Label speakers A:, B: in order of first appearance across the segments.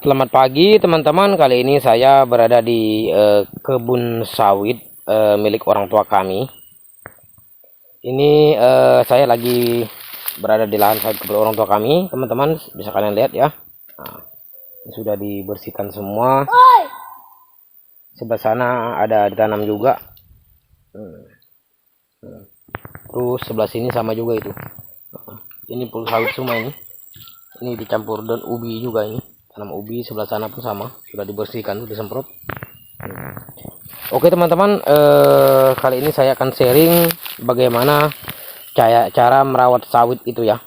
A: Selamat pagi teman-teman. Kali ini saya berada di kebun sawit milik orang tua kami. Ini saya lagi berada di lahan sawit kebun orang tua kami. Teman-teman bisa kalian lihat ya. Nah, sudah dibersihkan semua. Sebelah sana ada ditanam juga. Terus sebelah sini sama juga itu. Ini full sawit semua ini. Ini dicampur dan ubi juga ini. Tanam ubi sebelah sana pun sama, sudah dibersihkan, sudah disemprot. Oke teman-teman, kali ini saya akan sharing bagaimana cara merawat sawit itu ya,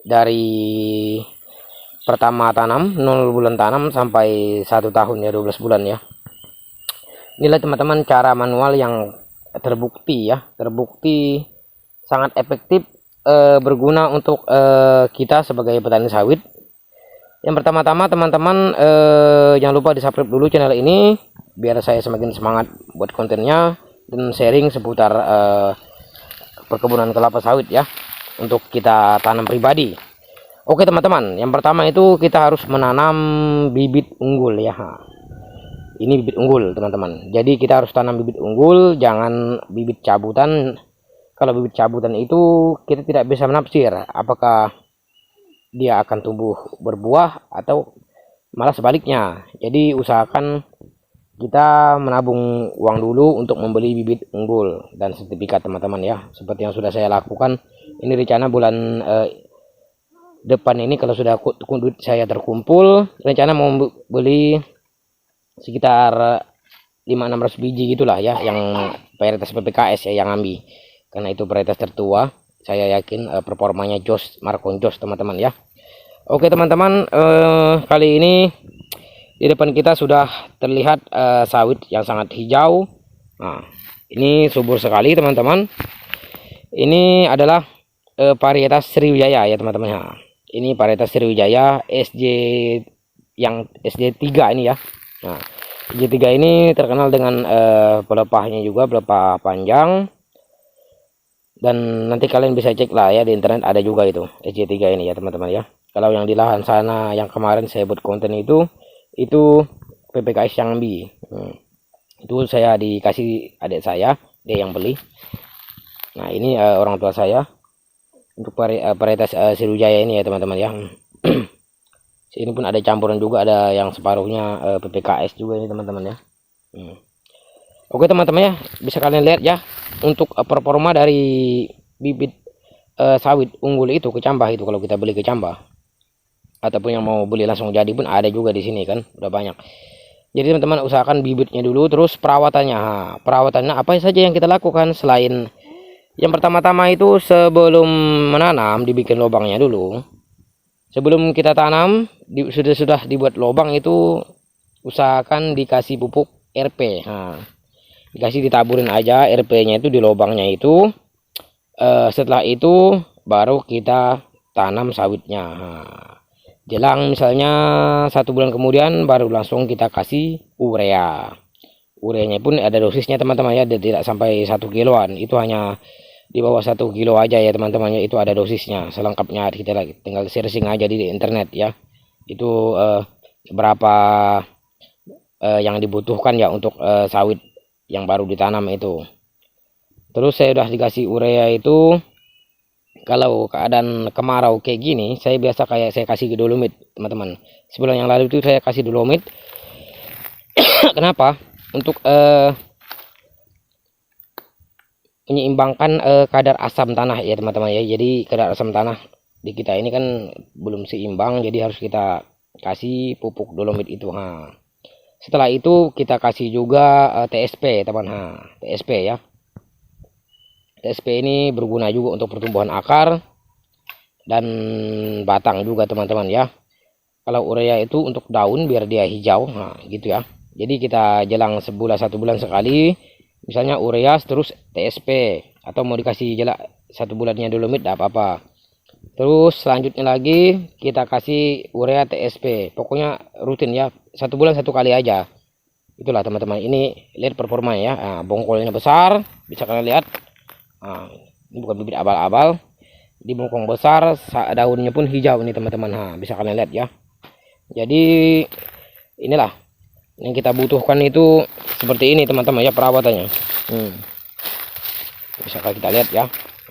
A: dari pertama tanam 0 bulan tanam sampai 1 tahun ya, 12 bulan ya. Inilah teman-teman cara manual yang terbukti ya, terbukti sangat efektif, berguna untuk kita sebagai petani sawit. Yang pertama-tama teman-teman jangan lupa di subscribe dulu channel ini biar saya semakin semangat buat kontennya dan sharing seputar perkebunan kelapa sawit ya, untuk kita tanam pribadi. Oke teman-teman, yang pertama itu kita harus menanam bibit unggul ya. Ini bibit unggul teman-teman. Jadi kita harus tanam bibit unggul, jangan bibit cabutan. Kalau bibit cabutan itu kita tidak bisa menafsir apakah dia akan tumbuh berbuah atau malah sebaliknya. Jadi usahakan kita menabung uang dulu untuk membeli bibit unggul dan sertifikat teman-teman ya, seperti yang sudah saya lakukan. Ini rencana bulan depan ini kalau sudah duit saya terkumpul, rencana mau beli sekitar 500-600 biji gitulah ya, yang varietas PPKS ya, yang ambi, karena itu varietas tertua. Saya yakin performanya jos, Markon jos teman-teman ya. Oke teman-teman, kali ini di depan kita sudah terlihat sawit yang sangat hijau. Nah, ini subur sekali teman-teman. Ini adalah varietas Sriwijaya ya teman-teman ya. Ini varietas Sriwijaya SJ yang SJ3 ini ya. Nah, SJ3 ini terkenal dengan pelepahnya juga, pelepah panjang. Dan nanti kalian bisa cek lah ya, di internet ada juga itu SJ3 ini ya teman-teman ya. Kalau yang di lahan sana yang kemarin saya buat konten itu PPKS yang ambi. Itu saya dikasih adik saya, dia yang beli. Nah ini orang tua saya untuk varietas Sriwijaya ini ya teman-teman ya. Sini pun ada campuran juga, ada yang separuhnya PPKS juga ini teman-teman ya. Oke teman-teman ya, bisa kalian lihat ya, untuk performa dari bibit sawit unggul itu kecambah itu, kalau kita beli kecambah ataupun yang mau beli langsung jadi pun ada juga di sini kan, udah banyak. Jadi teman-teman usahakan bibitnya dulu, terus perawatannya. Perawatannya apa saja yang kita lakukan selain yang pertama-tama itu sebelum menanam dibikin lubangnya dulu. Sebelum kita tanam sudah dibuat lubang itu usahakan dikasih pupuk RP. Dikasih ditaburin aja RP-nya itu di lubangnya itu. Setelah itu baru kita tanam sawitnya. Jelang misalnya 1 bulan kemudian baru langsung kita kasih urea. Ureanya pun ada dosisnya teman-teman ya, tidak sampai 1 kiloan. Itu hanya di bawah 1 kilo aja ya teman-teman ya, itu ada dosisnya. Selengkapnya kita tinggal searching aja di internet ya. Itu berapa yang dibutuhkan ya untuk sawit yang baru ditanam itu. Terus saya udah dikasih urea itu. Kalau keadaan kemarau kayak gini, saya biasa kayak saya kasih dolomit teman-teman. Sebulan yang lalu itu saya kasih dolomit. Kenapa? Untuk menyeimbangkan kadar asam tanah ya teman-teman ya. Jadi kadar asam tanah di kita ini kan belum seimbang, jadi harus kita kasih pupuk dolomit itu. Setelah itu kita kasih juga TSP teman. TSP ya. TSP ini berguna juga untuk pertumbuhan akar dan batang juga teman-teman ya. Kalau urea itu untuk daun biar dia hijau, gitu ya. Jadi kita jelang 1 bulan sekali, misalnya urea terus TSP, atau mau dikasih jelak 1 bulannya dolomit tidak apa-apa. Terus selanjutnya lagi kita kasih urea TSP, pokoknya rutin ya, 1 bulan 1 kali aja. Itulah teman-teman, ini lihat performanya ya. Bongkolnya besar, bisa kalian lihat. Ini bukan bibit abal-abal, di bongkong besar, daunnya pun hijau ini teman-teman. Bisa kalian lihat ya. Jadi inilah yang kita butuhkan itu seperti ini teman-teman ya perawatannya. Bisa kita lihat ya,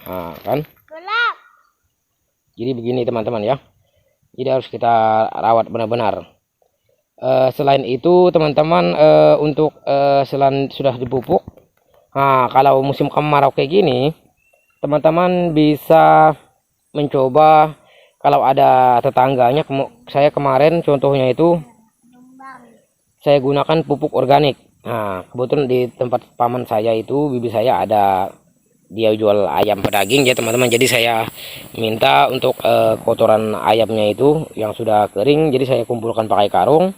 A: nah, kan. Jadi begini teman-teman ya, jadi harus kita rawat benar-benar. Selain itu teman-teman, untuk selain sudah dipupuk, nah kalau musim kemarau kayak gini teman-teman bisa mencoba, kalau ada tetangganya, saya kemarin contohnya itu saya gunakan pupuk organik. Nah kebetulan di tempat paman saya itu, bibi saya ada, dia jual ayam pedaging ya teman-teman. Jadi saya minta untuk kotoran ayamnya itu yang sudah kering, jadi saya kumpulkan pakai karung,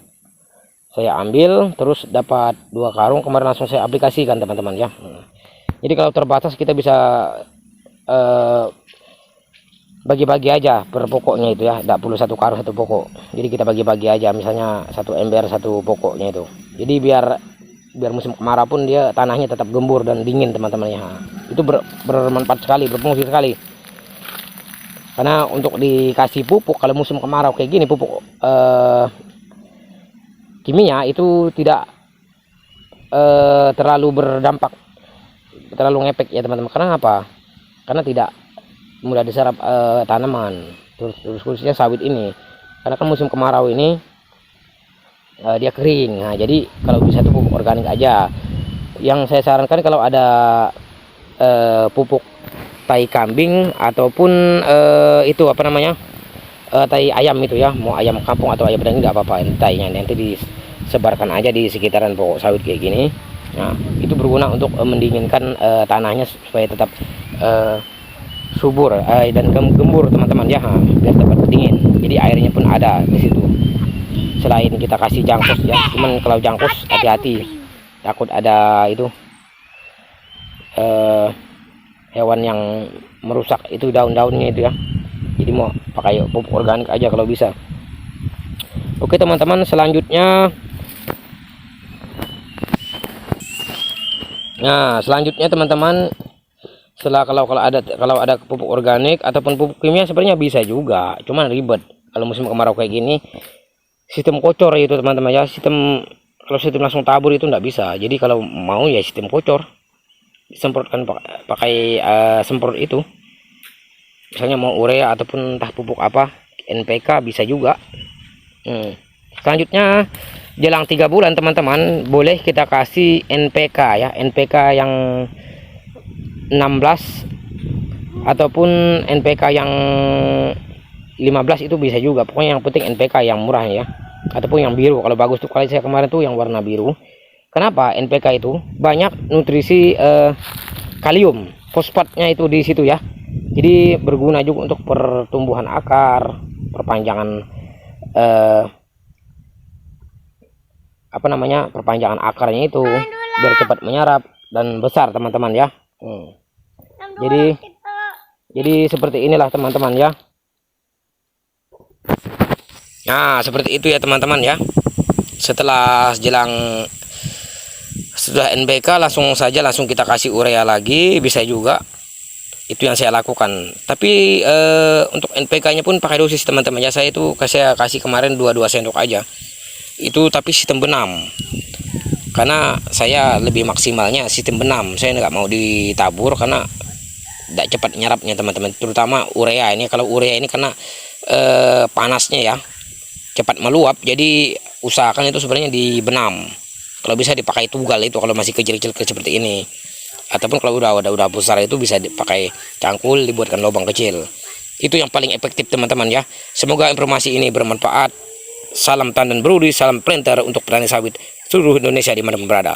A: saya ambil, terus dapat 2 karung kemarin, langsung saya aplikasikan teman-teman ya. Jadi kalau terbatas kita bisa bagi-bagi aja per pokoknya itu ya, tidak perlu 1 karung 1 pokok. Jadi kita bagi-bagi aja, misalnya 1 ember 1 pokoknya itu. Jadi biar musim kemarau pun dia tanahnya tetap gembur dan dingin teman-teman ya. Itu bermanfaat sekali, berfungsi sekali. Karena untuk dikasih pupuk kalau musim kemarau kayak gini, pupuk kimia itu tidak terlalu berdampak, terlalu ngepek ya teman-teman. Karena apa? Karena tidak mudah diserap tanaman, terus khususnya sawit ini. Karena kan musim kemarau ini dia kering. Nah jadi kalau bisa tuh pupuk organik aja. Yang saya sarankan kalau ada pupuk tai kambing ataupun itu apa namanya, tai ayam itu ya, mau ayam kampung atau ayam pedaging nggak apa-apa, tainya nanti disebarkan aja di sekitaran pokok sawit kayak gini. Nah itu berguna untuk mendinginkan tanahnya supaya tetap subur dan gembur teman-teman ya, biar dapat dingin. Jadi airnya pun ada di situ. Selain kita kasih jangkus ya, cuman kalau jangkus hati-hati, takut ada itu hewan yang merusak itu daun-daunnya itu ya. Jadi mau pakai pupuk organik aja kalau bisa. Oke teman-teman, selanjutnya teman-teman, setelah kalau ada pupuk organik ataupun pupuk kimia sebenarnya bisa juga, cuman ribet kalau musim kemarau kayak gini. Sistem kocor itu teman-teman ya, kalau sistem langsung tabur itu nggak bisa. Jadi kalau mau ya sistem kocor, disemprotkan pakai semprot itu, misalnya mau urea ataupun entah pupuk apa, NPK bisa juga. Selanjutnya jelang 3 bulan teman-teman, boleh kita kasih NPK ya, NPK yang 16 ataupun NPK yang 15 itu bisa juga. Pokoknya yang penting NPK yang murah ya, ataupun yang biru kalau bagus tuh. Kalau saya kemarin tuh yang warna biru. Kenapa? NPK itu banyak nutrisi kalium, fosfatnya itu di situ ya. Jadi berguna juga untuk pertumbuhan akar, perpanjangan perpanjangan akarnya itu biar cepat menyerap dan besar teman-teman ya. Jadi seperti inilah teman-teman ya. Nah seperti itu ya teman-teman ya. Setelah sudah NPK langsung kita kasih urea lagi, bisa juga. Itu yang saya lakukan. Tapi untuk NPK nya pun pakai dosis teman-teman ya. Saya kasih kemarin 2 sendok aja itu, tapi sistem benam. Karena saya lebih maksimalnya sistem benam, saya nggak mau ditabur karena tidak cepat nyerapnya teman-teman. Terutama urea ini, kalau urea ini karena panasnya ya cepat meluap, jadi usahakan itu sebenarnya dibenam. Kalau bisa dipakai tugal itu kalau masih kecil-kecil seperti ini, ataupun kalau udah besar itu bisa dipakai cangkul, dibuatkan lubang kecil. Itu yang paling efektif teman-teman ya. Semoga informasi ini bermanfaat. Salam tandan Brudi, salam planter untuk petani sawit seluruh Indonesia di mana berada.